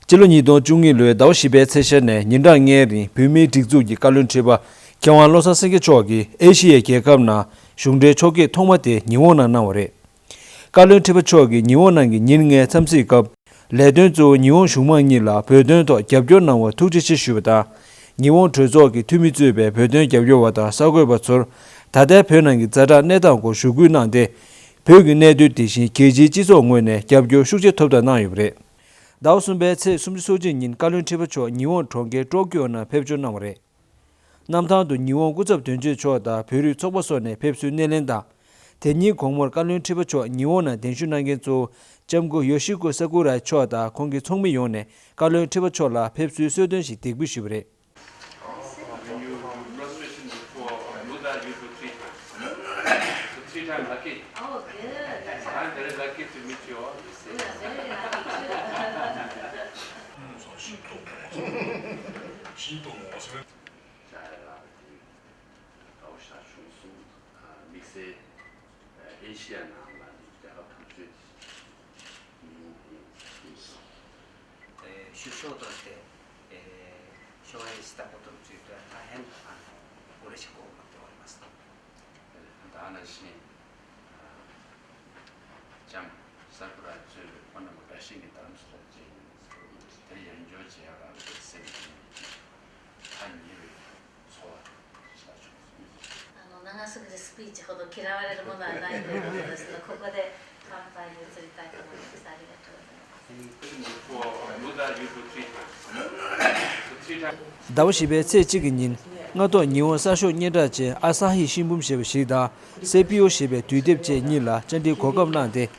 Chiloni don chungi lue dao shibe tseshe ne nyinda ngeri pimi dikzu ki Kalon Tripa kiawan Lobsang Sangay choki Asia kekab na shungde choki thongma te niwona na ware. Kalon Tripa choki niwona ki nyin nge tsamsi kab ledun zo niwon shungma nyi la pedun to gyabgyo na wa tukchi chi shubata niwon trezo ki tumi zube pedun gyabgyo wata sagoy batsur tada pedun ki zara netan ko shugu nangde pedun nedu tishin keji jizo ngoy ne gyabgyo shukje topda na yubre. Dao sunbe tse sumji soji nyin Kalon Tripa cho niwon chongge Docu na pepcho namre. Namtang du niwon guzab tunje cho da peri tsokpa so ne pepsu nelenda. Tenyi kongmor Kalon Tripa cho niwon na tenshu nangen zo jamgu Yoshiko Sakura cho da kongi tsongmi yon ne Kalon Tripa cho la pepsu sodon shi dikbi shibre. Lucky. Oh, good. I'm very lucky to meet you all. Very 참 사쿠라 주 원하는 배신이 다른 수업지 되게 연조지하가 세비 한 일을 소화 시작했습니다. 長すぎるスピーチほど嫌われるものはないということですので、ここで乾杯に移りたいと思います。ありがとうございます。Dao shibe tse chigi nyin nga to niwon sasho nyeda che Asahi Shimbum shebe shida CPO shebe tuidep che nyi la chandi kokab nante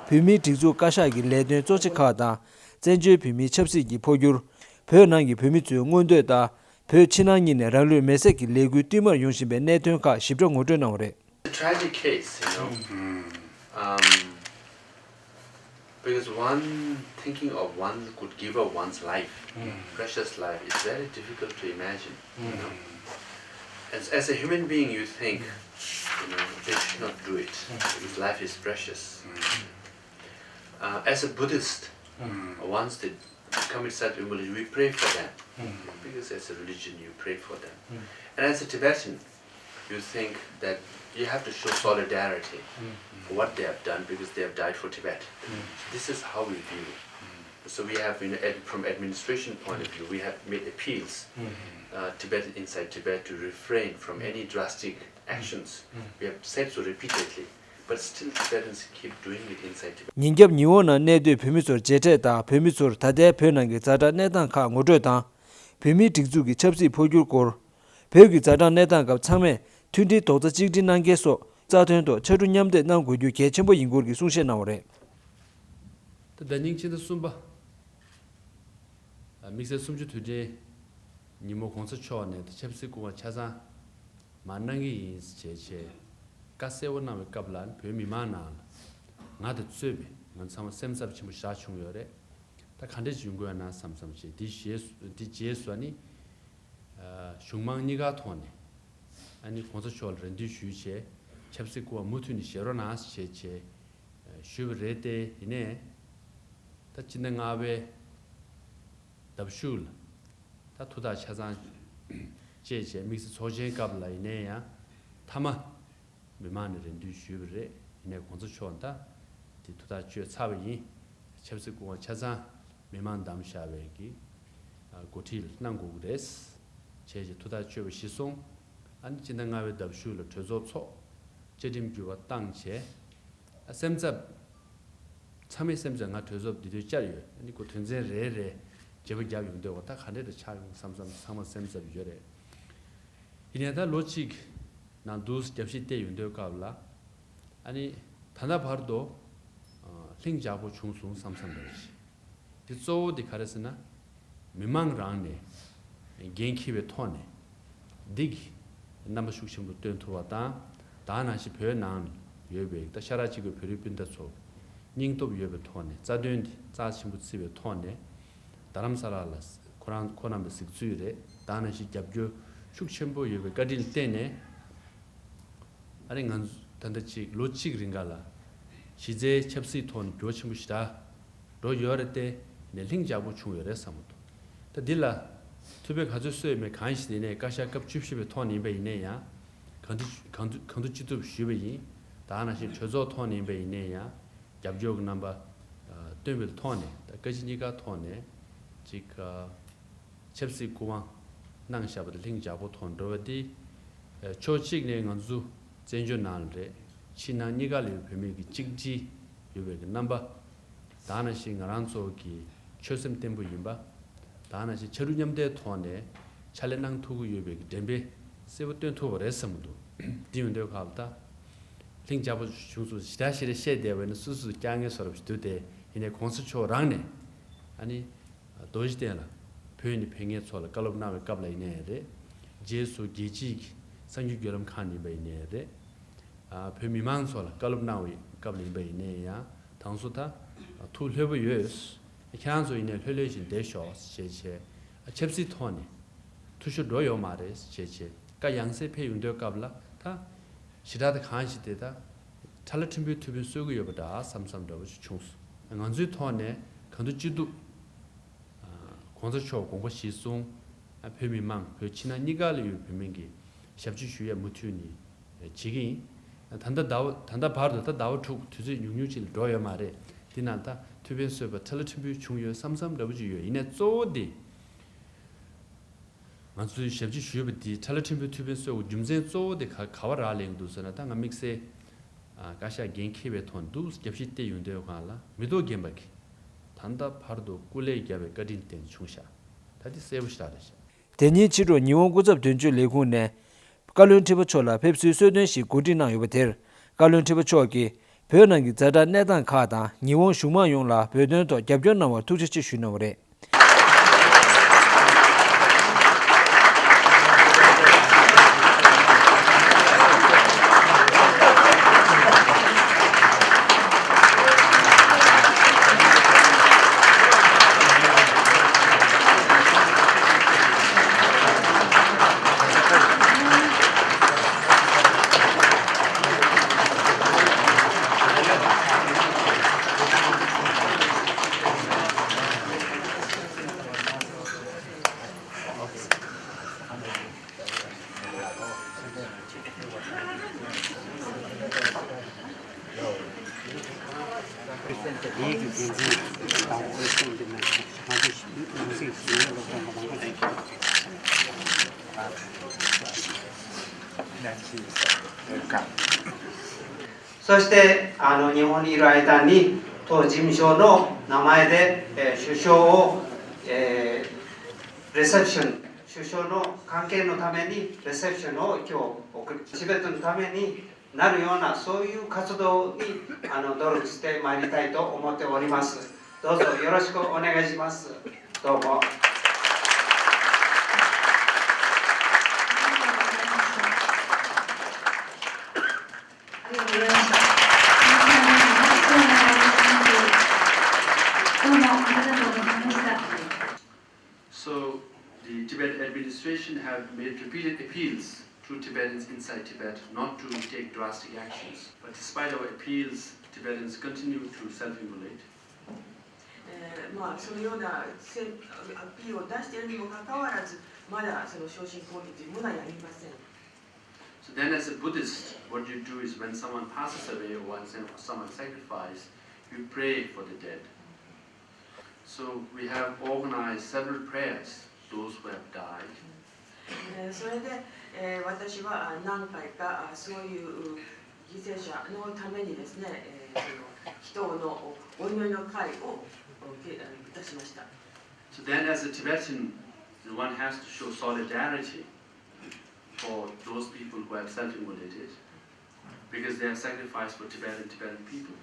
pimi tikzu kasha ki ledun zoche kaa da zenju pimi chapsi ki pogyur pyo nangi pimi tsuyo ngondo da pyo chinang nyi ne ranglu mese ki legu tumar yung shibe netun ka shibro ngodo na ware. It's a tragic case, because one thinking of one could give up one's life, precious life, is very difficult to imagine. As a human being, you think, they should not do it because life is precious. As a Buddhist, once they commit such immorality, we pray for them because as a religion, you pray for them. And as a Tibetan, you think that you have to show solidarity for what they have done because they have died for Tibet. This is how we view. So we have, from administration point of view, we have made appeals inside Tibet to refrain from any drastic actions. We have said so repeatedly, but still Tibetans keep doing it inside Tibet. Nyingyab niwon na nedu pimi tsor jete da pimi tsor tade pyo nangi zada netan ka ngodo da pimi tikzu ki chapsi pogyur kor pyo ki zada netan ka changme tundi tokta chikdi nange so zaten to charu nyamde nang gudyu ke chenpo yingor ki sungshe na ware. Da ning chi da sumba mikse sumju tuje nimo kongsa cho ne chepsi kuwa chaza manangi yins che kase wo na me kablan pyo mi ma na nga da tsebe ngan sama semsab chimbo sha chung yore ta khande junggo na samsam chi di jesu ani shungmang ni ga thone 아니 콘서트홀 렌디 슈체 챕스코와 무투니 셰로나스 체체 슈브레데 이네 다 진행아베 답슐 다 투다 차잔 제제 믹스 소제 갑라 이네야 타마 미만 렌디 슈브레 이네 콘서트홀다 디 투다 쥐 차베이 챕스코와 차잔 미만 담샤베기 고틸 난고그레스 제제 투다 쥐 시송 안 진행하게 답슈를 저조초 제림규와 땅체 샘잡 참에 샘장아 저조 디디 짜요 아니 그 전제 레레 제부자 용도가 딱 하늘에 차용 삼삼 삼아 샘잡 요래 이내다 로직 난 두스 접시 때 용도가 올라 아니 단다 바로도 링자고 중순 삼삼들지 디조디 가르스나 미망랑네 겐키베 토네 디기 남아 숙심부 뜬토와다 다나시 표현한 예배 다 샤라지고 별이빈다 소 닝도 예배 토네 자된 자심부 집에 토네 다람사라라스 코란메 식주이레 다나시 잡교 숙심부 예배 가딜 때네 아니 간 단다치 로치 그린가라 시제 첩시 톤 교침부시다 로 요르때 nelling jabu chungre samut ta dilla tube khazu soe me kanshi dine kasha kap chupshibe thoni be ine ya kandu chitu shibe yi dana shi chozo thoni be ine ya jabjog namba tøbil thoni ta kajiniga thoni jika chepsi kuwa nang shabad ling jabu thon rovadi chochik ne nganzu zenjo nalre china niga le phemi gi chigji yobe namba dana shi ngaranso ki chosem tembu yimba dana shi cherunyamde thone chalenang thugu yobe gi dembe sebutön thubo resamdu diunde khabta ling jabu chungsu shidashire shedewen susu kyang에 서럽시도데 이내 공수초 랑네 아니 도지대나 표현이 팽에 sol라 깔업나에 qab라이네데 제수 기지 상규결음 칸이 베이네데 아 표미만 sol라 깔업나에 qab리 베이네야 당수다 투르브 예스 캬안소 이내 흘려진 대쇼 제제 쳄시 토니 투슈 로요 마레스 제제 까 양세 폐윤도 qab라 다 시라드 칸시데다 탈레팀비 투비 쓰고 여보다 삼삼도 충수 안주 토네 간두지도 공사초 공부 시송 표미망 그 지난 니가리 표명기 샵주슈의 무튜니 지기 단다 바로 나와 툭 투지 육육질 로여 말에 디난다 투빈 서버 텔레티비 중요 삼삼도 이내 쪼디 만수 샵주슈의 디 텔레티비 투빈 서 줌제 쪼디 가와라랭도서나 당가 믹세 가샤 겐키베 톤 두스 겹시때 윤데요 갈라 미도 겜바키 단다 파르도 꿀레 겹에 거딘텐 중샤 다디 세브시다르시 대니치로 니원고접 된주 레군네 칼론 트리파 초라 펩시 소든시 고디나 요베텔 칼론 트리파 초기 베어난기 자다 내단 카다 니원 슈마 용라 베던도 겹전나와 투치치 슈노레そして日本にいる間に当事務所の名前で、首相を、レセプション首相の関係のためにレセプションを今日送る全てのためになるようなそういう活動に努力してまいりたいと思っております。どうぞよろしくお願いします。どうも。So the Tibetan administration have made repeated appeals to Tibetans inside Tibet not to take drastic actions. But despite our appeals, Tibetans continue to self-immolate. そのようなアピールを出しているにもかかわらず、まだその昇進攻撃もやりません。 So then as a Buddhist, what you do is when someone passes away or when someone sacrifices, you pray for the dead. So we have organized several prayers, those who have died. それで、私は何回かそういう犠牲者のためにですね、人のお祈りの会をいたしました。 So then as a Tibetan, one has to show solidarity for those people who have self-immolated because they have sacrificed for Tibetan people.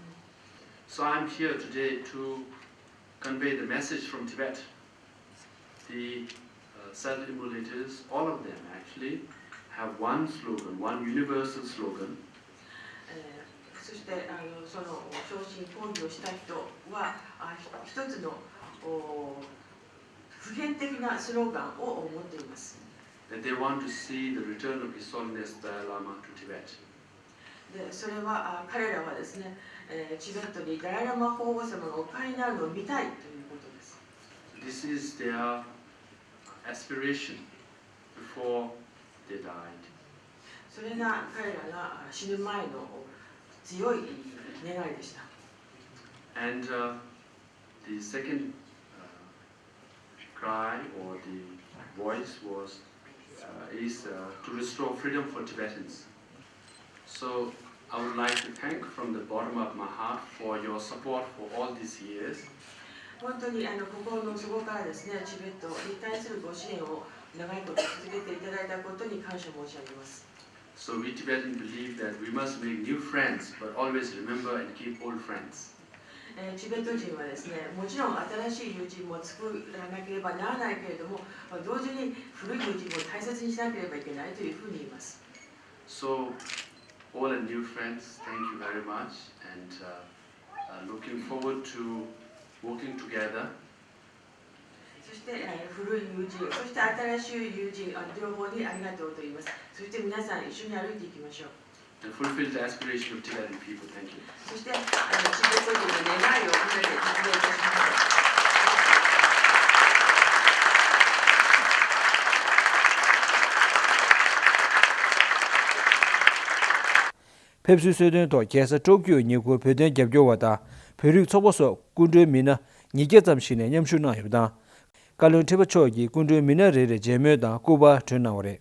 So I'm here today to convey the message from Tibet. The self-immolators, all of them actually, have one slogan, one universal slogan. そしてその昇進抗議をした人は一つの普遍的なスローガンを持っています。 That they want to see the return of His Holiness Dalai Lama to Tibet. でそれは彼らはですね、チベットにダライラマ法皇様がお帰りになるのを見たいということです。this is their aspiration before they died. それが彼らが死ぬ前の強い願いでした。 And the second cry or the voice is to restore freedom for Tibetans. So I would like to thank from the bottom of my heart for your support for all these years. 本当に心の底からですね、チベットに対するご支援を長いこと続けていただいたことに感謝申し上げます。 So we Tibetans believe that we must make new friends, but always remember and keep old friends. チベット人はですね、もちろん新しい友人も作らなければならないけれども、同時に古い友人も大切にしなければいけないというふうに言います。 So all the new friends, thank you very much, and looking forward to working together. そして古い友人、そして新しい友人、両方にありがとうと言います。そして皆さん一緒に歩いていきましょう。 And fulfill the aspiration of Tibetan people. Thank you. そしてチベット人の願いを込めて実現いたします。 Pepsi Sweden to Kesa Docu Niku Peden Gyabjowata, Peru Soboso, Kundu Mina, Nigetam Shine, Yamshuna Yuda, Kalon Tripa Chogi, Kundu Mina Rede Jemeda, Kuba Tunawre.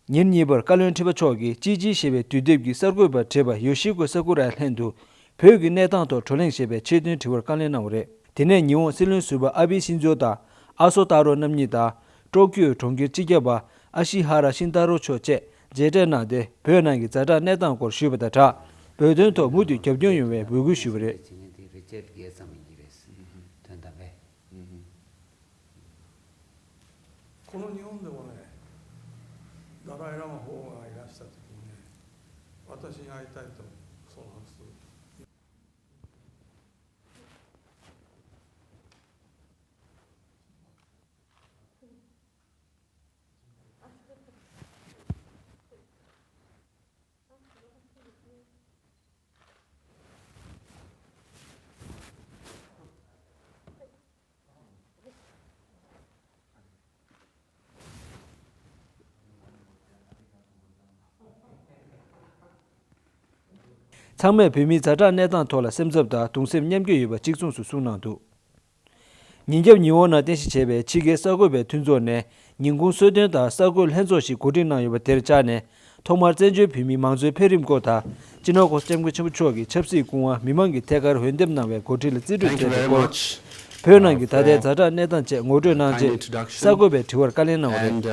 Nyen Niber, Kalon Tripa Chogi, Gigi Shebe, Tudebgi, Sarguba Treba, Yoshiko Sakura Hendu, Pegi Netanto, Troling Shebe, Chedin Tiwer Kalenawre. Tene Nyon Silun Suba, Abi Shinjota, Asotaro Namnita, Docu Tongi Chigaba, Ashihara Shintaro Choche, 제대나 데 변하기 자다 내단 걸 쉬버다 변도 무디 겹정유에 부구 쉬버래 창매 비미 자자 내단 토라 셈접다 동셈 냠교유바 직송수 수나도 닌접 니원나 대시 제베 지게 서고베 튼조네 닌군 소된다 서고 현조시 고린나 유바 데르자네 토마 전주 비미 망조 페림고다 진호고 셈고 첨부초기 첩시 공화 미망기 대가로 현dem나베 고틸 찌르데 표현하기 다대 자자 내단 제 ngo르나제 서고베 디월 깔레나 And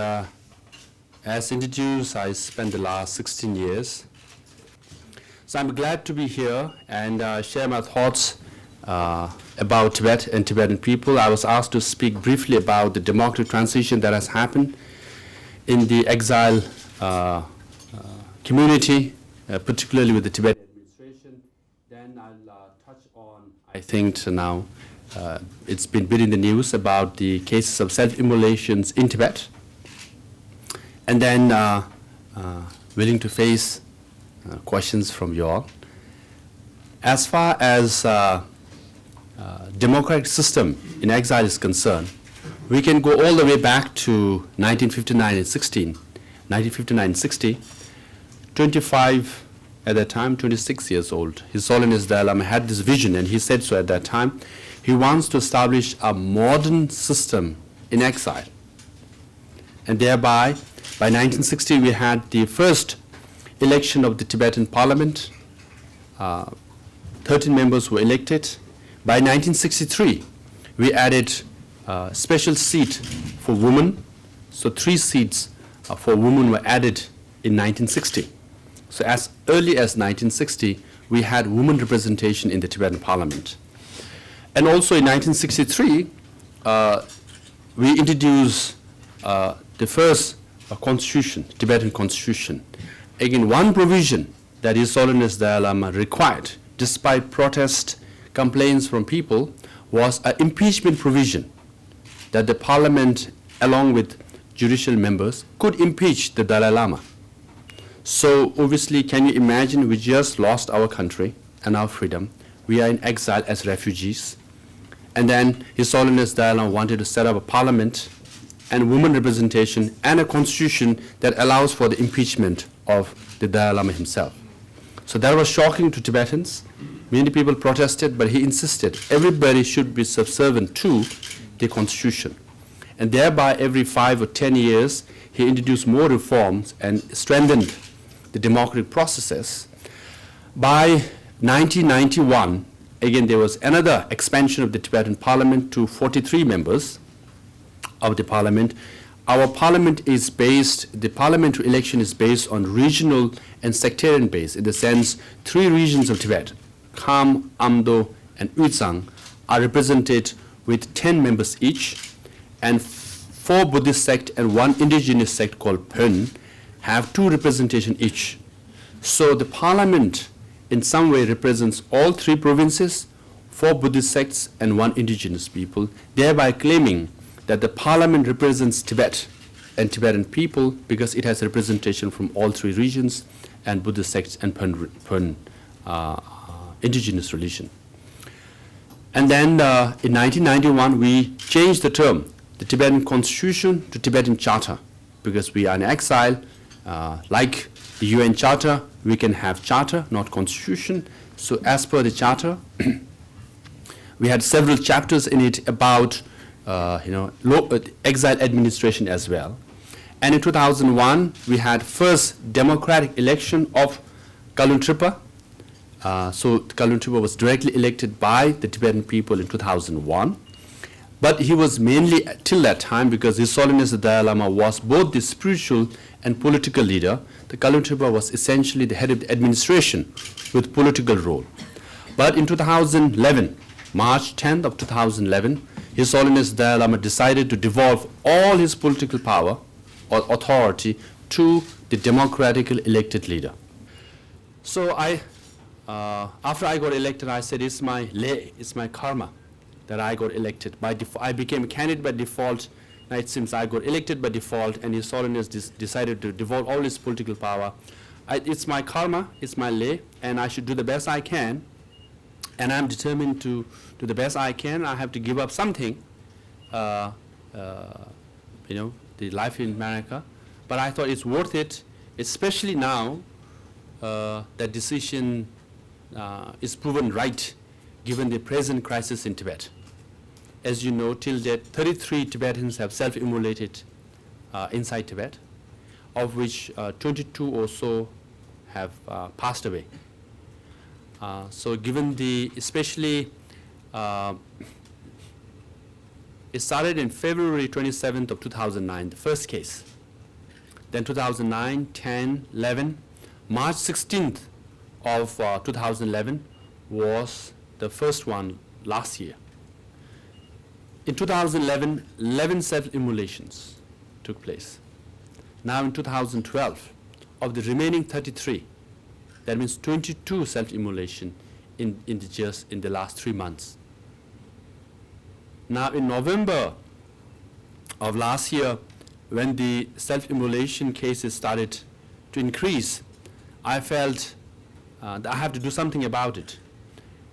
as introduced, I spent the last 16 years. So I'm glad to be here and share my thoughts about Tibet and Tibetan people. I was asked to speak briefly about the democratic transition that has happened in the exile community, particularly with the Tibetan administration. Then I'll touch on, I think now, it's been in the news about the cases of self-immolations in Tibet. And then willing to face questions from you all. As far as democratic system in exile is concerned, we can go all the way back to 1959 and 16. 1959 and 60, 25 at that time, 26 years old. His Holiness Dalai Lama had this vision, and he said so at that time. He wants to establish a modern system in exile. And thereby, by 1960, we had the first election of the Tibetan parliament. 13 members were elected. By 1963, we added a special seat for women. So 3 seats for women were added in 1960. So as early as 1960, we had women representation in the Tibetan parliament. And also in 1963, we introduced the first constitution, Tibetan constitution. Again, one provision that His Holiness Dalai Lama required, despite protest complaints from people, was an impeachment provision, that the parliament, along with judicial members, could impeach the Dalai Lama. So obviously, can you imagine, we just lost our country and our freedom. We are in exile as refugees. And then His Holiness Dalai Lama wanted to set up a parliament and women representation and a constitution that allows for the impeachment of the Dalai Lama himself. So that was shocking to Tibetans. Many people protested, but he insisted everybody should be subservient to the constitution. And thereby, every 5 or 10 years, he introduced more reforms and strengthened the democratic processes. By 1991, again, there was another expansion of the Tibetan parliament to 43 members of the parliament. Our parliament is based, the parliamentary election is based on regional and sectarian base. In the sense, 3 regions of Tibet, Kham, Amdo, and Uyghur, are represented with 10 members each, and 4 Buddhist sect and 1 indigenous sect called Phön have 2 representation each. So the parliament in some way represents all 3 provinces, 4 Buddhist sects, and 1 indigenous people, thereby claiming that the parliament represents Tibet and Tibetan people because it has representation from all 3 regions and Buddhist sects and Phön indigenous religion. And then in 1991, we changed the term, the Tibetan Constitution to Tibetan Charter, because we are in exile. Like the UN Charter, we can have charter, not constitution. So as per the charter, we had several chapters in it about exile administration as well. And in 2001, we had first democratic election of Kalon Tripa. So Kalon Tripa was directly elected by the Tibetan people in 2001. But he was mainly, till that time, because His Holiness the Dalai Lama was both the spiritual and political leader, the Kalon Tripa was essentially the head of the administration with political role. But in 2011, March 10th of 2011, His Holiness the Dalai Lama decided to devolve all his political power or authority to the democratically elected leader. So after I got elected, I said, it's my lay, it's my karma that I got elected. I became a candidate by default. Now it seems I got elected by default, and His Holiness decided to devolve all his political power. It's my karma, it's my lay, and I should do the best I can. And I'm determined to do the best I can. I have to give up something, the life in America. But I thought it's worth it, especially now that decision is proven right, given the present crisis in Tibet. As you know, till date, 33 Tibetans have self-immolated inside Tibet, of which 22 or so have passed away. So given especially, it started in February 27th of 2009, the first case. Then 2009, 10, 11, March 16th of 2011 was the first one last year. In 2011, 11 self-immolations took place. Now in 2012, of the remaining 33, that means 22 self-immolation in the last 3 months. Now in November of last year, when the self-immolation cases started to increase, I felt that I have to do something about it.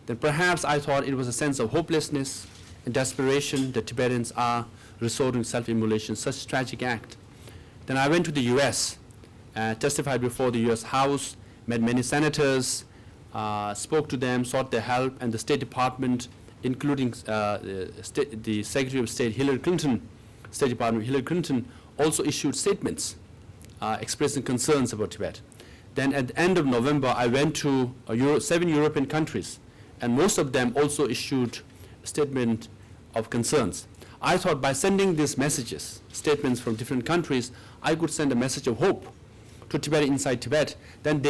Then perhaps I thought it was a sense of hopelessness and desperation that Tibetans are resorting to self-immolation, such tragic act. Then I went to the US, testified before the US House, met many senators, spoke to them, sought their help, and the State Department, including the Secretary of State Hillary Clinton, State Department Hillary Clinton, also issued statements expressing concerns about Tibet. Then at the end of November, I went to 7 European countries, and most of them also issued a statement of concerns. I thought by sending these messages, statements from different countries, I could send a message of hope to Tibet inside Tibet. Then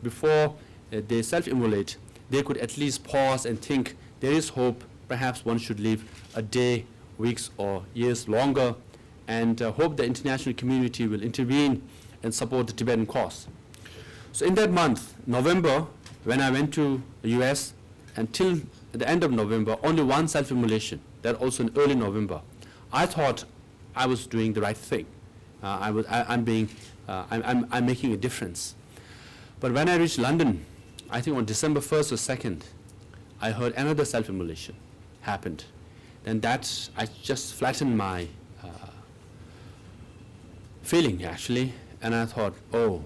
before they self-immolate, they could at least pause and think, there is hope, perhaps one should live a day, weeks, or years longer, and hope the international community will intervene and support the Tibetan cause. So in that month, November, when I went to the US, until the end of November, only 1 self-immolation, that also in early November. I thought I was doing the right thing. I'm making a difference. But when I reached London, I think on December 1st or 2nd, I heard another self-immolation happened. And that I just flattened my feeling actually, and I thought, oh,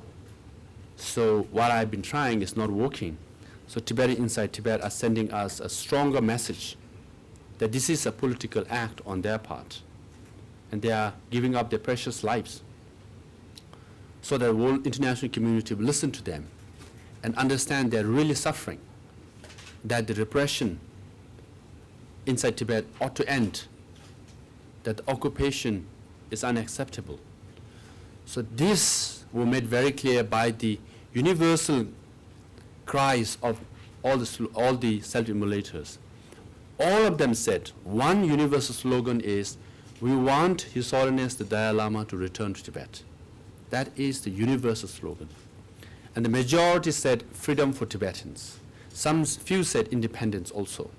so what I've been trying is not working. So Tibetans inside Tibet are sending us a stronger message that this is a political act on their part, and they are giving up their precious lives so that the world international community will listen to them and understand they're really suffering, that the repression inside Tibet ought to end, that the occupation is unacceptable. So this were made very clear by the universal cries of all the self-immolators. All of them said one universal slogan is, we want His Holiness the Dalai Lama to return to Tibet. That is the universal slogan. And the majority said freedom for Tibetans. Few said independence also.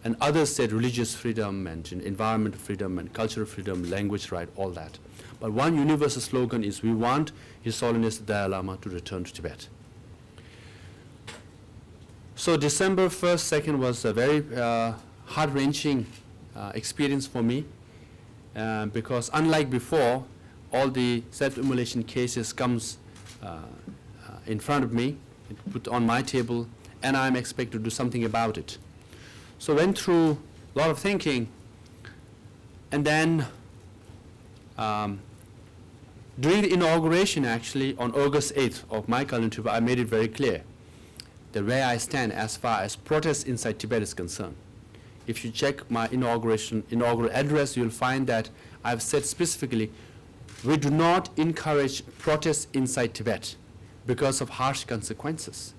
And others said religious freedom and environmental freedom and cultural freedom, language right, all that. But one universal slogan is, we want His Holiness the Dalai Lama to return to Tibet. So December 1st, 2nd was a very heart-wrenching experience for me, because unlike before, all the self-immolation cases comes in front of me, put on my table, and I'm expected to do something about it. So went through a lot of thinking, and then during the inauguration, actually, on August 8th of my Kalon Tripa, I made it very clear that where I stand as far as protests inside Tibet is concerned. If you check my inaugural address, you'll find that I've said specifically, we do not encourage protests inside Tibet because of harsh consequences.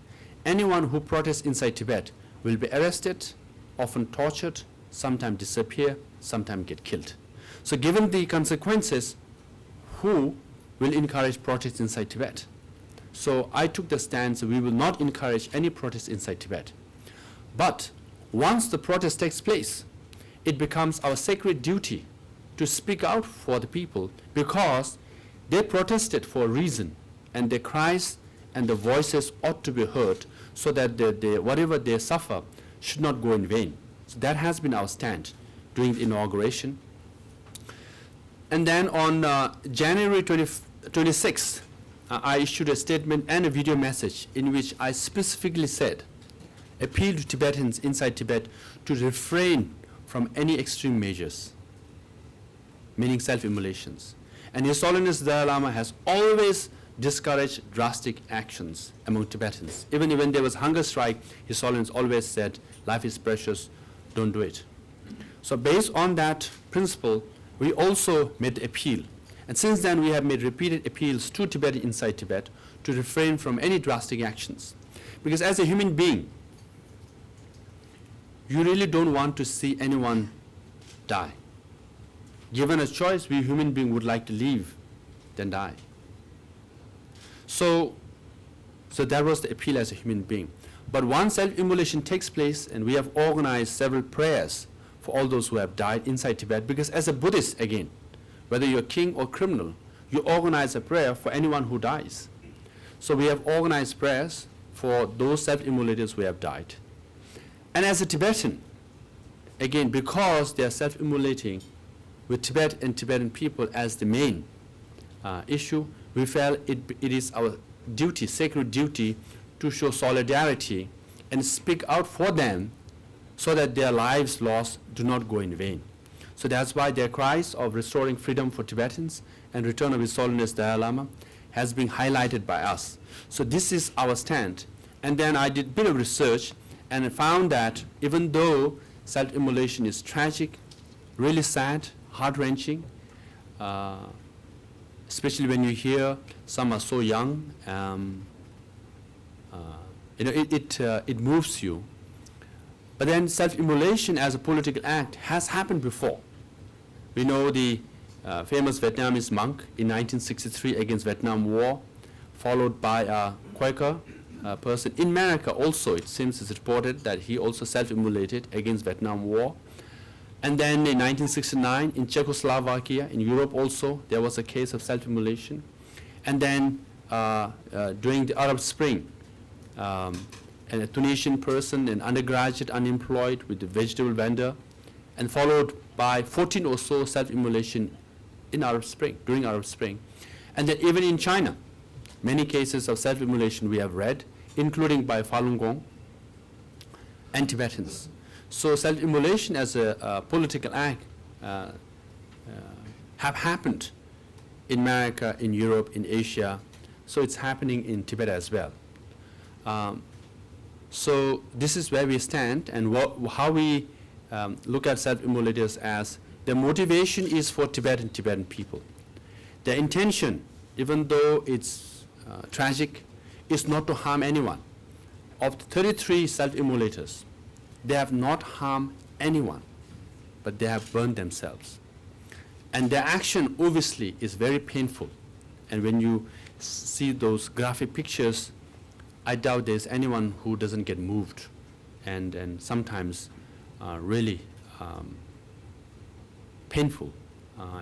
Anyone who protests inside Tibet will be arrested, often tortured, sometimes disappear, sometimes get killed. So given the consequences, who will encourage protests inside Tibet? So I took the stance that we will not encourage any protest inside Tibet. But once the protest takes place, it becomes our sacred duty to speak out for the people, because they protested for a reason, and their cries and their voices ought to be heard, so that whatever they suffer should not go in vain. So that has been our stand during the inauguration. And then on January 26th, I issued a statement and a video message in which I specifically said, appeal to Tibetans inside Tibet to refrain from any extreme measures, meaning self-immolations. And His Holiness the Dalai Lama has always discouraged drastic actions among Tibetans. Even when there was hunger strike, His Holiness always said, life is precious, don't do it. So based on that principle, we also made the appeal. And since then, we have made repeated appeals to Tibetans inside Tibet to refrain from any drastic actions. Because as a human being, you really don't want to see anyone die. Given a choice, we human beings would like to live than die. So that was the appeal as a human being. But once self-immolation takes place, and we have organized several prayers for all those who have died inside Tibet, because as a Buddhist, again, whether you're king or criminal, you organize a prayer for anyone who dies. So we have organized prayers for those self-immolators who have died. And as a Tibetan, again, because they are self-immolating with Tibet and Tibetan people as the main issue, we felt it is our duty, sacred duty, to show solidarity and speak out for them so that their lives lost do not go in vain. So that's why their cries of restoring freedom for Tibetans and return of His Holiness Dalai Lama has been highlighted by us. So this is our stand. And then I did a bit of research and I found that even though self-immolation is tragic, really sad, heart-wrenching, especially when you hear some are so young, it moves you. But then self-immolation as a political act has happened before. We know the famous Vietnamese monk in 1963 against Vietnam War, followed by a Quaker person. In America also, it seems it's reported that he also self-immolated against Vietnam War. And then in 1969 in Czechoslovakia, in Europe also, there was a case of self-immolation. And then during the Arab Spring, a Tunisian person, an undergraduate unemployed with a vegetable vendor, and followed by 14 or so self-immolation in Arab Spring, during Arab Spring. And then even in China, many cases of self-immolation we have read, including by Falun Gong and Tibetans. So self-immolation as a political act have happened in America, in Europe, in Asia. So it's happening in Tibet as well. So this is where we stand, and how we look at self-immolators as the motivation is for Tibetan people. The intention, even though it's tragic, is not to harm anyone. Of the 33 self-immolators, they have not harmed anyone, but they have burned themselves. And their action obviously is very painful. And when you see those graphic pictures, I doubt there's anyone who doesn't get moved, and sometimes really painful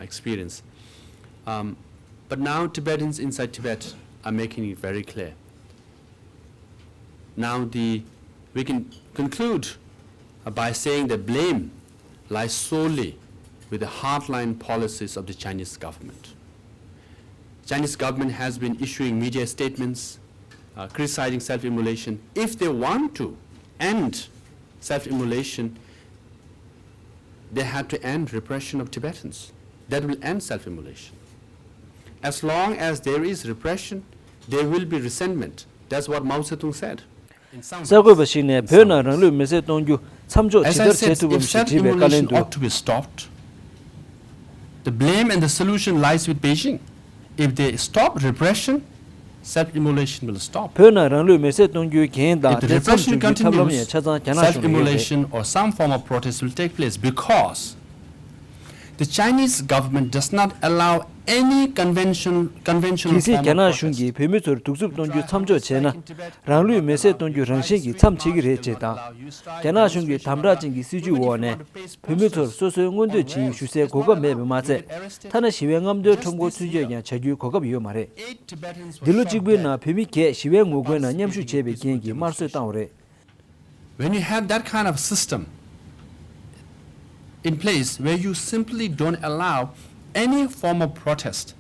experience. But now Tibetans inside Tibet are making it very clear. Now we can conclude by saying that blame lies solely with the hardline policies of the Chinese government. Chinese government has been issuing media statements criticizing self-immolation. If they want to end self-immolation, they have to end repression of Tibetans. That will end self-immolation. As long as there is repression, there will be resentment. That's what Mao Zedong said. As I said, if self-immolation ought to be stopped, the blame and the solution lies with Beijing. If they stop repression, self-immolation will stop. If the repression continues, self-immolation or some form of protest will take place, because the Chinese government does not allow any conventional form of protest. When you have that kind of system in place where you simply don't allow any form of protest,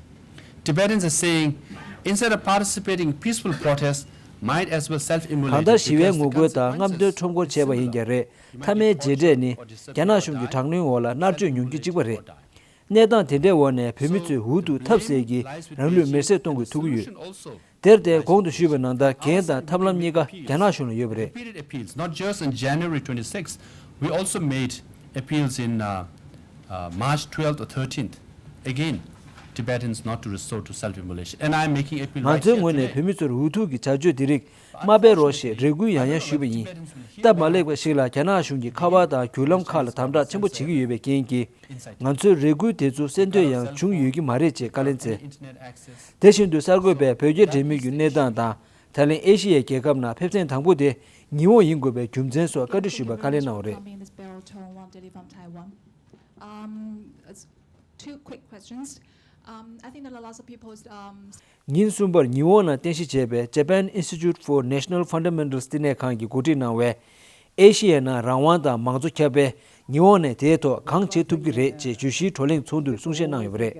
Tibetans are saying, instead of participating in peaceful protest, might as well self-immolate. Repeated appeals, not just in January 26th, we also made appeals in March 12th or 13th. Again, Tibetans not to resort to self-immolation. And I'm making appeal right here today. Two quick questions. I think that a lot of people Ninsumbar Niwona Tenshi Chebe, Japan Institute for National Fundamentals Tine Kangi Kutina we Asia na Rwanda Mangzu Chabe Niwone Teto Kang Che Tubi Re Che Jushi Toling Tsundur Sungshen Nang Yore.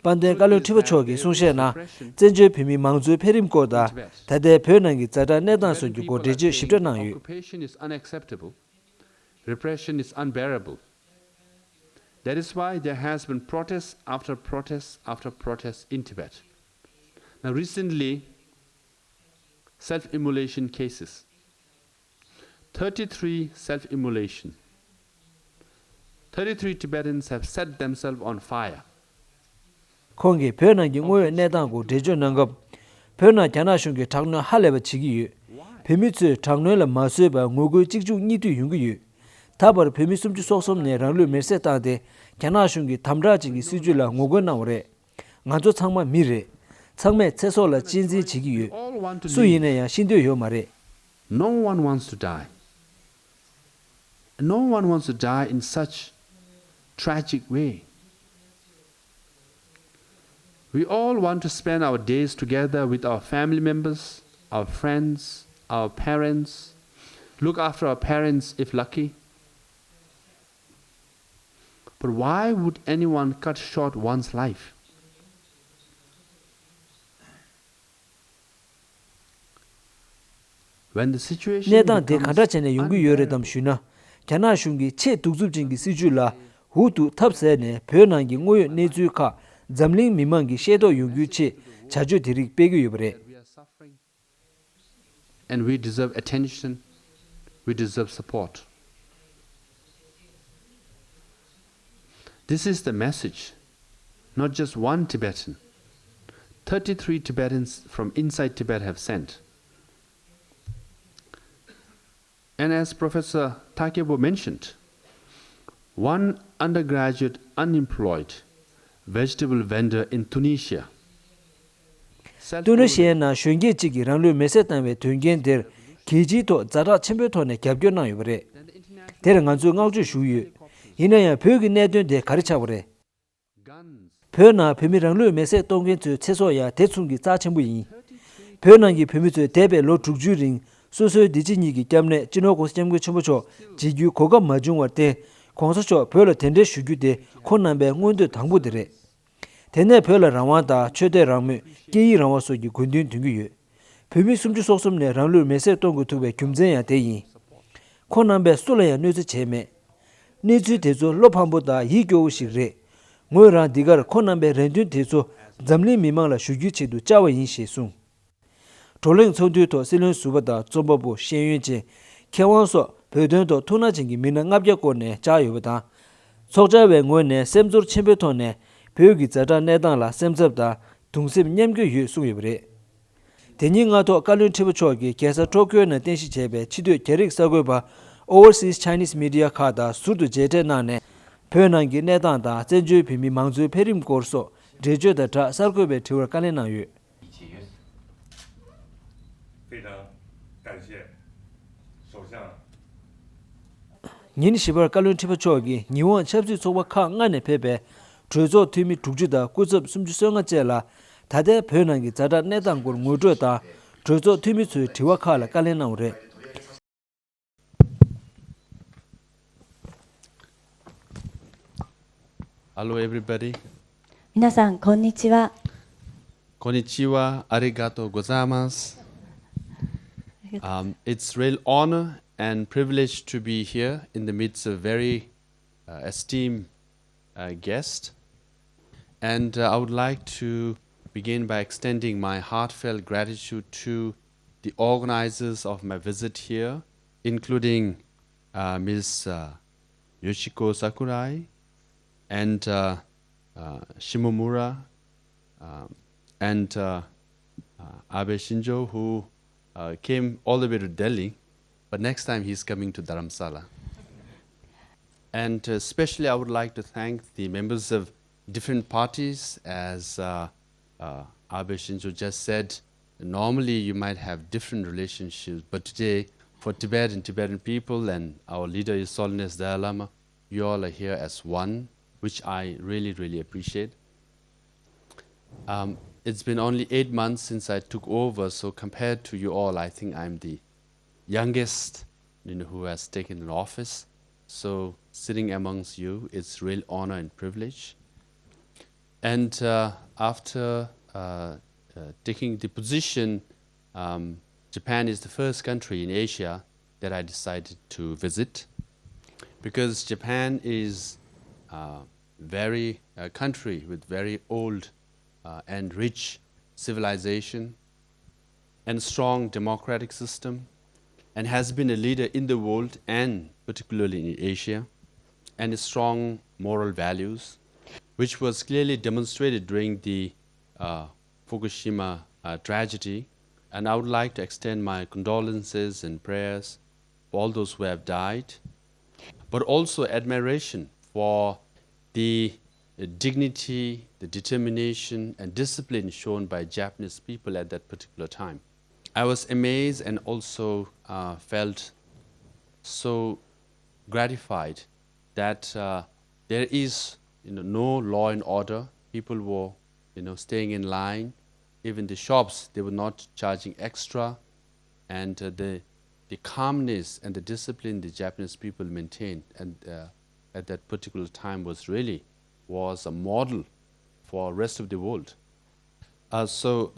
Pande Kalon Tripa Dr Sungshen na Zenje Pimi Mangzu Perim Koda Tade Pönangi Zada Nedan Sunju Ko Deje Shibda Nang Yu. Occupation is unacceptable. Repression is unbearable. That is why there has been protest after protest after protest in Tibet. Now recently, self-immolation cases. 33 self-immolation. 33 Tibetans have set themselves on fire. Kongi Pönangi Moyo Nedan Ko Dejo Nangab Pöna Janashungi Tangno Haleba Chigi Yu. Pimitsu Tangno La Masuba Ngogo Chikju Nitu Yungu Yu. Tabar Pimisumju Soksom Ne Ranglu Merse de Janashungi Tamra Jingi Sujula Ngogo Naure. Nganzo Tangma Mire. Tangme Tsesola Jinzi Chigi Yu. Suyine Ya Shindu Yo Mare. No one wants to die. No one wants to die in such tragic way. We all want to spend our days together with our family members, our friends, our parents, look after our parents if lucky. But why would anyone cut short one's life? When the situation Nedan de becomes khanda chene yungu yore dam unbearable, shuna chana shungi che tukzub jingi siju la hutu thapse ne pyeonangi ngoyo neju kha zamling mimangi shedo yungu che chaju dirik pegu yobre. we are suffering, and we deserve attention, we deserve support. This is the message. Not just one Tibetan. 33 Tibetans from inside Tibet have sent. And as Professor Takebo mentioned, one undergraduate unemployed vegetable vendor in Tunisia. Tunisia na shungi chigi ranglu mesetanwe tungen der kiji to zara chimbe to ne gyabgyo na yobre. Der nganzu ngawju shuyu inaya pyogi nedun de karichabre. Guns. Pyo na pimi ranglu mese tonggen zu cheso ya tetsungi za chimbu yin. Pyo nangi pimi zu debe lo trukju ring susu diji nigi gyamne jino kosi chimgu chimbucho jigyu koga majung warte kongso cho pyo la tende shugyu de konnambe ngundu tangbu dire. Tene pyo la rangwa da chode rangmu geyi rangwa sogi gundun tungu yu. Pimi sumchu soksumne ranglu mese tonggu tukwe gyumzen ya de yin. Konnambe sula ya nuzi cheme. Nizu tezo lopambu da yi gyo shikre. Ngoy rang digar konnambe rendun tezo zamli mimang la shugyu chedu chawa yin she sung. Choling tsontu to silun suba da zombabu shen yun chen kewan so pyo to tuna chingi mina ngabya ko ne cha yubata. Sokja we ngoy ne semzur chenpe to ne pyo gi zata nedang la semzab da tungsib nyamgyo yu sung yubre. Tenyi nga to Kalon Tripa Dr kesa Tokyo na tenshi chebe chido kerik sagoy ba Overseas Chinese Media ka da surdu jete na ne pyo nangi nedang da zenju pimi mangzu perim korso rejo da tra sargoy be tiwar kalen na yu. 非常感谢首相 Nyin shibar Kalon Tripa Dr niwon chapsi soba ka ngane pepe trozo tumi tukjuda kuzab sumju songa chela tade pyo nangi zata nedang kor ngudro da trozo tumi su tiwa ka la kalen na ure. Hello everybody. 皆さんこんにちは。 Konnichiwa, arigato gozaimasu. It's real honor and privilege to be here in the midst of very esteemed guest. And I would like to begin by extending my heartfelt gratitude to the organizers of my visit here, including Ms. Yoshiko Sakurai and Shimomura and Abe Shinjo, who came all the way to Delhi, but next time he's coming to Dharamsala. And especially I would like to thank the members of different parties. As Abe Shinjo just said, normally you might have different relationships, but today for Tibet and Tibetan people and our leader, His Holiness Dalai Lama, you all are here as one, which I really, really appreciate. It's been only 8 months since I took over, so compared to you all, I think I'm the youngest, who has taken an office. So sitting amongst you, it's real honor and privilege. And after taking the position, Japan is the first country in Asia that I decided to visit, because Japan is a country with very old and rich civilization and strong democratic system, and has been a leader in the world and particularly in Asia, and strong moral values, which was clearly demonstrated during the Fukushima tragedy. And I would like to extend my condolences and prayers for all those who have died, but also admiration for the dignity, the determination and discipline shown by Japanese people at that particular time. I was amazed and also felt so gratified that there is no law and order. People were staying in line. Even the shops, they were not charging extra. And the calmness and the discipline the Japanese people maintained and at that particular time was a model for rest of the world. So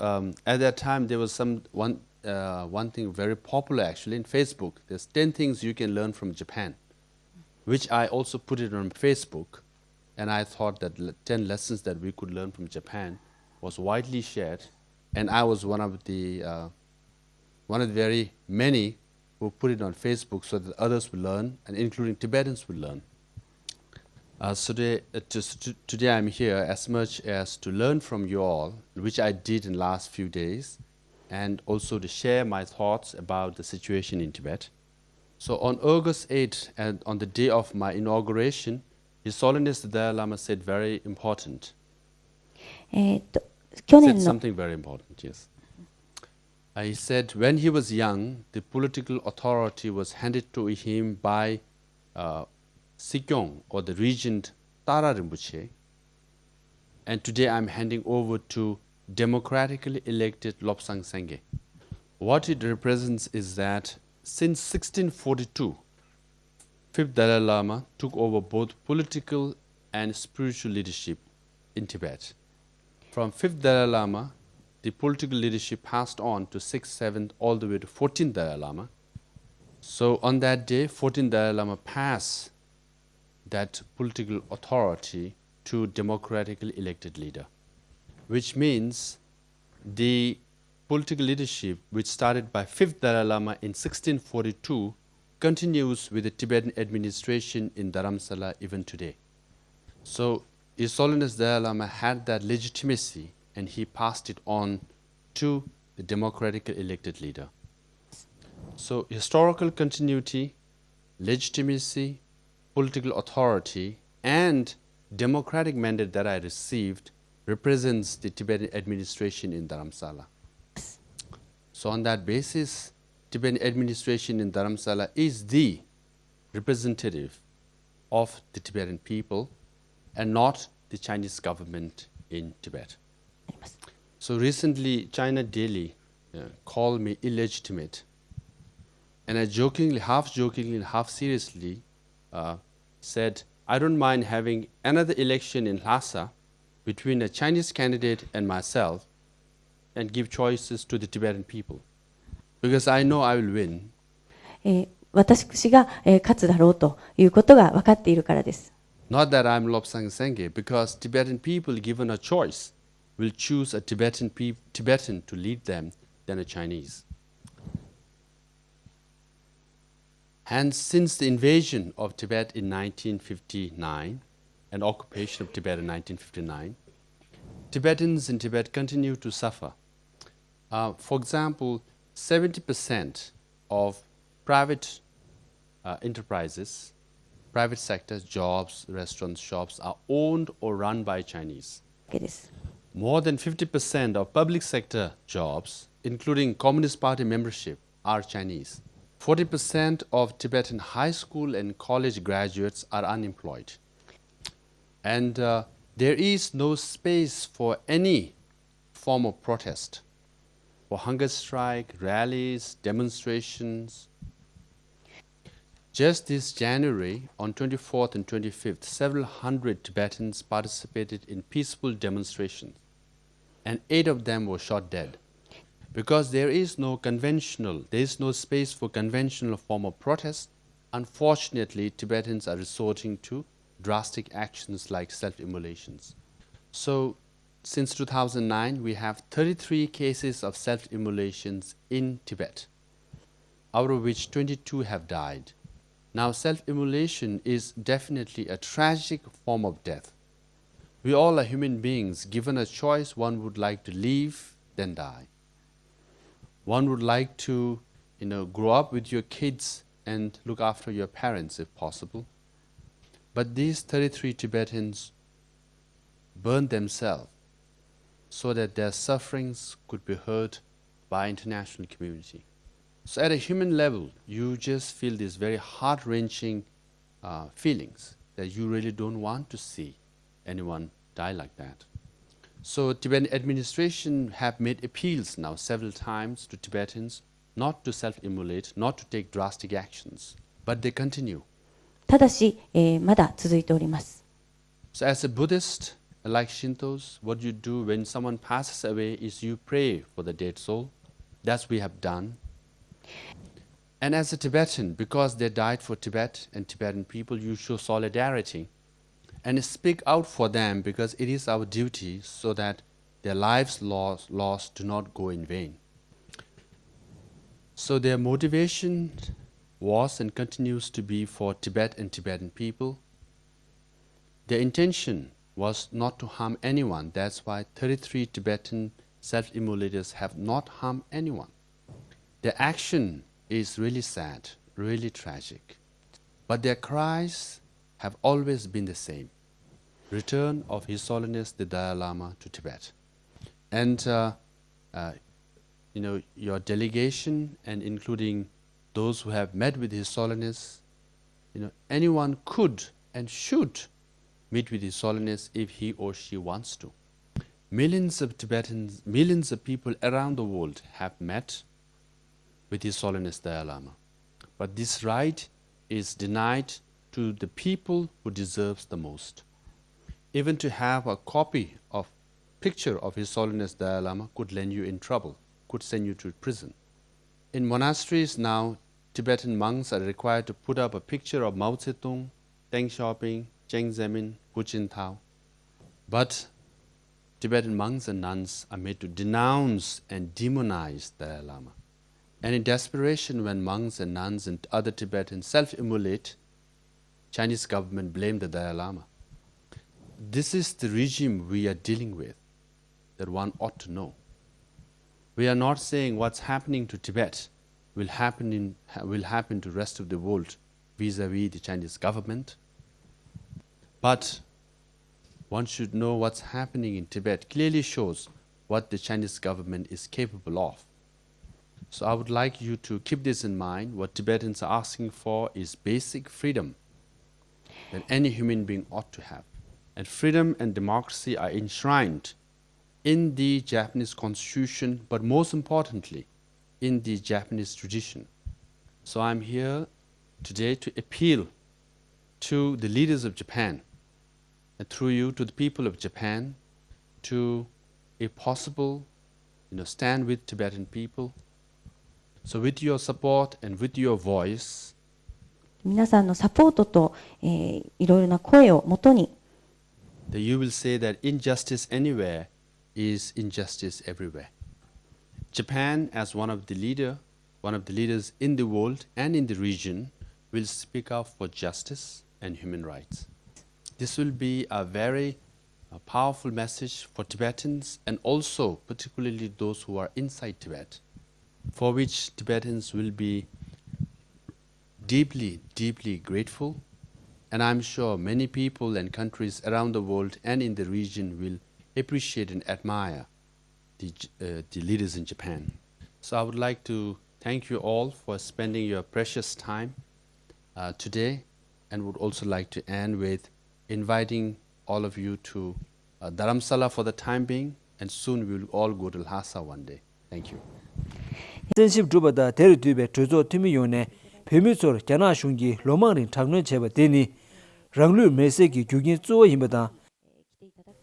at that time there was one thing very popular actually in Facebook. There's 10 things you can learn from Japan, which I also put it on Facebook, and I thought that 10 lessons that we could learn from Japan was widely shared, and I was one of the very many who put it on Facebook so that others would learn, and including Tibetans would learn. So today I'm here as much as to learn from you all, which I did in the last few days, and also to share my thoughts about the situation in Tibet. So on August 8th, and on the day of my inauguration, His Holiness the Dalai Lama said very important. 去 Said 年の something very important, yes. He said when he was young, the political authority was handed to him by Sikyong, or the regent Tara Rinpoche, and today I'm handing over to democratically elected Lobsang Sangay. What it represents is that since 1642, Fifth Dalai Lama took over both political and spiritual leadership in Tibet. From Fifth Dalai Lama, the political leadership passed on to 6th, 7th, all the way to 14th Dalai Lama. So on that day, 14th Dalai Lama passed that political authority to democratically elected leader, which means the political leadership which started by 5th Dalai Lama in 1642 continues with the Tibetan administration in Dharamsala even today. So His Holiness Dalai Lama had that legitimacy and he passed it on to the democratically elected leader. So historical continuity, legitimacy, political authority, and democratic mandate that I received represents the Tibetan administration in Dharamsala. So on that basis, Tibetan administration in Dharamsala is the representative of the Tibetan people and not the Chinese government in Tibet. So recently, China Daily called me illegitimate, and I half jokingly and half seriously said, I don't mind having another election in Lhasa between a Chinese candidate and myself and give choices to the Tibetan people. Because I know I will win. 私が勝つだろうということが分かっているからです。 Not that I'm Lobsang Sangay, because Tibetan people given a choice will choose a Tibetan to lead them than a Chinese. And since the invasion of Tibet in 1959 and occupation of Tibet in 1959, Tibetans in Tibet continue to suffer. For example, 70% of private enterprises, private sectors, jobs, restaurants, shops are owned or run by Chinese. です。 More than 50% of public sector jobs, including Communist Party membership, are Chinese. 40% of Tibetan high school and college graduates are unemployed. And there is no space for any form of protest, for hunger strike, rallies, demonstrations. Just this January, on 24th and 25th, several hundred Tibetans participated in peaceful demonstrations, and 8 of them were shot dead. Because there is no space for conventional form of protest, unfortunately, Tibetans are resorting to drastic actions like self-immolations. So, since 2009, we have 33 cases of self-immolations in Tibet, out of which 22 have died. Now, self-immolation is definitely a tragic form of death. We all are human beings. Given a choice, one would like to live, then die. One would like to, grow up with your kids and look after your parents if possible. But these 33 Tibetans burned themselves so that their sufferings could be heard by international community. So at a human level, you just feel these very heart-wrenching feelings that you really don't want to see anyone die like that. So Tibetan administration have made appeals now several times to Tibetans not to self-immolate, not to take drastic actions, but they continue. ただし、まだ続いております。 So as a Buddhist, like Shintos, what you do when someone passes away is you pray for the dead soul. That's what we have done. And as a Tibetan, because they died for Tibet and Tibetan people, you show solidarity and speak out for them because it is our duty so that their lives lost do not go in vain. So their motivation was and continues to be for Tibet and Tibetan people. Their intention was not to harm anyone. That's why 33 Tibetan self-immolators have not harmed anyone. Their action is really sad, really tragic. But their cries have always been the same. Return of His Holiness the Dalai Lama to Tibet. And your delegation and including those who have met with His Holiness, anyone could and should meet with His Holiness if he or she wants to. Millions of Tibetans, millions of people around the world have met with His Holiness Dalai Lama. But this right is denied to the people who deserves the most. Even to have a copy of picture of His Holiness Dalai Lama could land you in trouble, could send you to prison. In monasteries now, Tibetan monks are required to put up a picture of Mao Zedong, Deng Xiaoping, Jiang Zemin, Hu Jintao. But Tibetan monks and nuns are made to denounce and demonize Dalai Lama. And in desperation, when monks and nuns and other Tibetans self-immolate, Chinese government blame the Dalai Lama. This is the regime we are dealing with, that one ought to know. We are not saying what's happening to Tibet will happen to the rest of the world vis-a-vis the Chinese government. But one should know what's happening in Tibet clearly shows what the Chinese government is capable of. So I would like you to keep this in mind. What Tibetans are asking for is basic freedom that any human being ought to have. And freedom and democracy are enshrined in the Japanese constitution, but most importantly, in the Japanese tradition. So I'm here today to appeal to the leaders of Japan, and through you to the people of Japan, to, if possible, stand with Tibetan people. So with your support and with your voice, 皆さんのサポートと、いろいろな声をもとに、that you will say that injustice anywhere is injustice everywhere. Japan, as one of the leaders in the world and in the region, will speak out for justice and human rights. This will be a very powerful message for Tibetans and also particularly those who are inside Tibet, for which Tibetans will be deeply, deeply grateful. And I'm sure many people and countries around the world and in the region will appreciate and admire the leaders in Japan. So I would like to thank you all for spending your precious time today, and would also like to end with inviting all of you to Dharamsala for the time being, and soon we will all go to Lhasa one day. Thank you. Senship Drupada Teritube Trezo Timiyone, Pimisor, Jana Shungi, Lomangrin Tagno Cheba Deni, Ranglu Meseki, Jugin Zuo Himbada,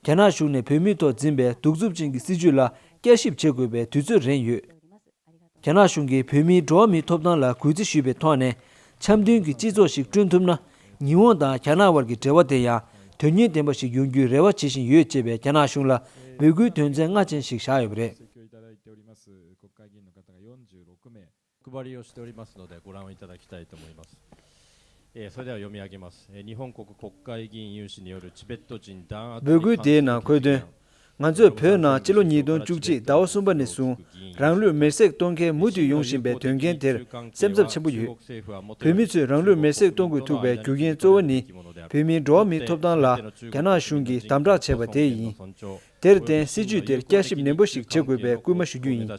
Jana Shune, Pimito Zimbe, Dugzubjing Sijula, Gaship Chegube, Tuzu Renyu. Jana Shungi, Pimi, Dromi Topnala, Kuzishibe Tone, Chamdungi Jizoshik Juntumna, Niwonda, Jana Wargi Tewateya, Tunyi Tembashi Yungu Rewa Chishin Yuchebe, Jana Shungla, Bugu Tunzen Ngachin Shik Shayobre. 配りをしておりますのでご覧いただきたいと思います。それでは読み上げます。日本国国会議員有志によるチベット人弾圧に関する決議案。Nganzo Pena Chilo Nidon Juji, Dao Sumba Nisu, Ranglu Mesek Tonke Mudu Yongshimbe Tungen Ter, Semsab Chibuyu, Pimitsu Ranglu Mesek Tongu Tube, Jugin Zoni, Pimi Dromi Topdan La, Gana Shungi, Tamra Cheba Teyi, Terten Siju Ter Kaship Nembushik Chegube, Kumashuyin,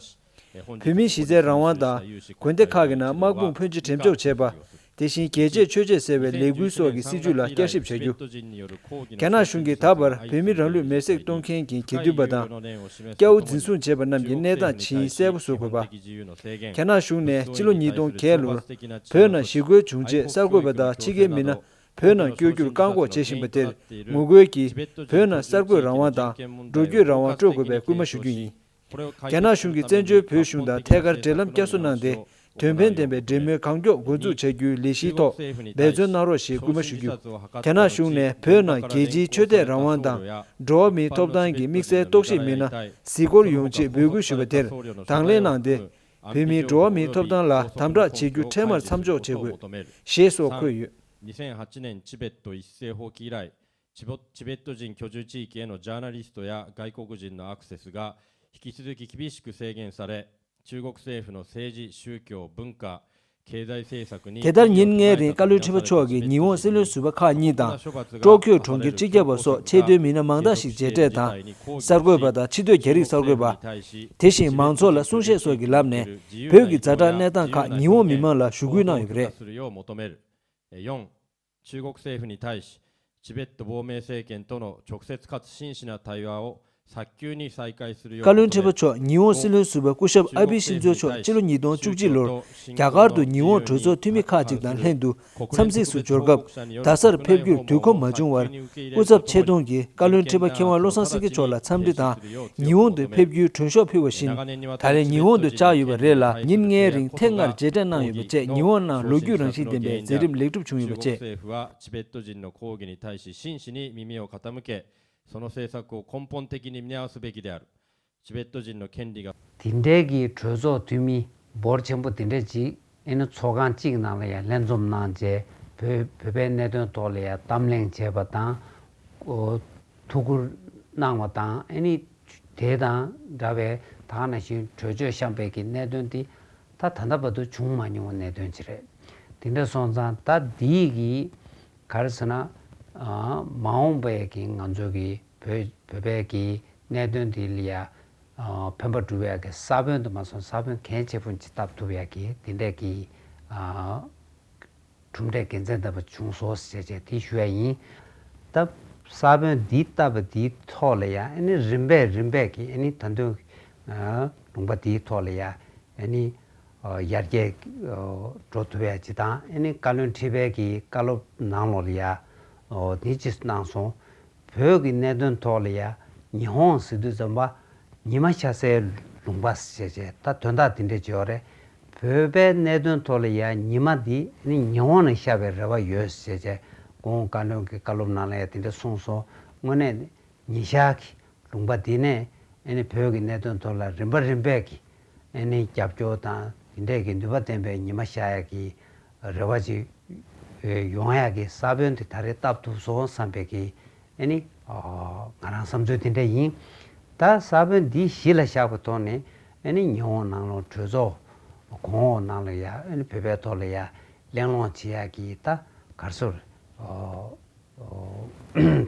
Pimi Shize Rawanda, Quente Kagana, Magbun Punji Temjo Cheba, 대신 계제 최제세베 레구소기 시줄라 깨십 제주 캐나슌기 타버 베미런루 메색 동켄기 기두바다 겨우 진순 제반남 인내다 치 세부소고바 캐나슌네 찔로니동 개루 베나 시고 중제 살고바다 치게미나 베나 교규 강고 제신베테 무고기 베나 살고 라와다 도규 라와 쪼고베 꾸마슈기 캐나슌기 젠주 베슌다 태거 텔람 깨소난데 Tumbendenbe Deme Kangyo Gozu Chegu Lishito Bezon Naroshi Gumashugu Kenashune Pena Geji Chode Rawanda Draw Me Topdangi Mixe Tokshi Mina Sigor Yongchi Bugu Shubater Tangle Nande Pemi Draw Me Topdan La Tamra Chegu Temar Samjo Chegu Sheso Kuyu 2008年チベット一斉放棄以来、チベット人居住地域へのジャーナリストや外国人のアクセスが引き続き厳しく制限され、中国政府の政治、宗教、文化、経済政策に Kedar Ningé Rin Kalon Tripa Chogi Niwon Selu Suba Kha Nida Docu Chongki Chigyabaso Chedu Mina Mangda Shik Jeteta Sargoibada Chido Geri Sargoiba Teshin Mangso La Sunshe Sogi Lamne Pyogi Zata Netan Ka Niwon Mima La Shuguna Yugre 4、中国政府に対し、チベット亡命政権との直接かつ真摯な対話を早急に再開するよう Kalon Tripa Cho Niwon Selu Suba Kushab Abi Shinzo Cho Chilo Nidon Chukji Lor Kyagardu Niwon Chozo Tumi Khajik Dan Lendu Samsik Su Jorgab Dasar Pebgyu Duko Majungwar Uzab Chedongi Kalon Tripa Kewa Lobsang Sangay Chola Tsamrita Niwon De Pebgyu Tunsho Pibwa Shin Tale Niwon De Cha Yuba Rela Ningé Rin Tengar Jetan Na Yuba Che Niwon Na Logyu Rangshi Dembe Zerim Lektup Chung Yuba Che 政府はチベット人の抗議に対し真摯に耳を傾け、その政策を根本的に見直すべきである。チベット人の権利が 딘데기 조조 뒤미 버첨부 딘데지 에는 초간 찍나라야 렌좀 나제 베베네던 돌이야 담랭 제바다 투굴 나와다 애니 대단 다베 다나시 조조 샴베기 내던디 다 단다버도 중만이 원 내던지래 딘데 손자 다 디기 가르스나 마음베기 안족이 베베기 내던디리아 펜버 두야게 사변도 마선 사변 개체분 집답 두야게 딘데기 tumde genzenda ba chungso seje ti shuayin tab saben dittab di tholeya ani rimbe ki ani tandu lungba di tholeya ani yarge trotwe chita ani kalon tribe ki kalop nanglolia dijis nangso phögi nedon tholeya nihon sidu zamba 니마샤세 룽바스제 다 돈다 딘데 저래 베베 내돈 돌이야 니마디 니 영원의 샤베라와 요스제 공 간lon게 칼롬나네 딘데 송소 뭐네 니샤키 룽바디네 애니 베기 내돈 돌라 림버림베기 애니 잡조다 딘데게 누바템베 니마샤야기 러바지 용하야기 사변데 다레 답도 소 삼베기 애니 가랑 삼조 딘데 이 다 사ben di shila shabutonne ani nyon nanglo trozo go nanglo ya ani pepe tole ya lenglong chia ki ta karsul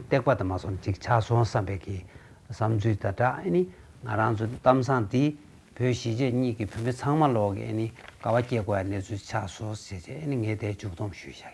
tekpa ta mason chik cha son sambe ki samju ta ta ani ngaran ju tamsan di pyo shije ni ki pepe changma lo ge ani kawa ke kwa ne ju cha so se je ani nge de ju dom shu sha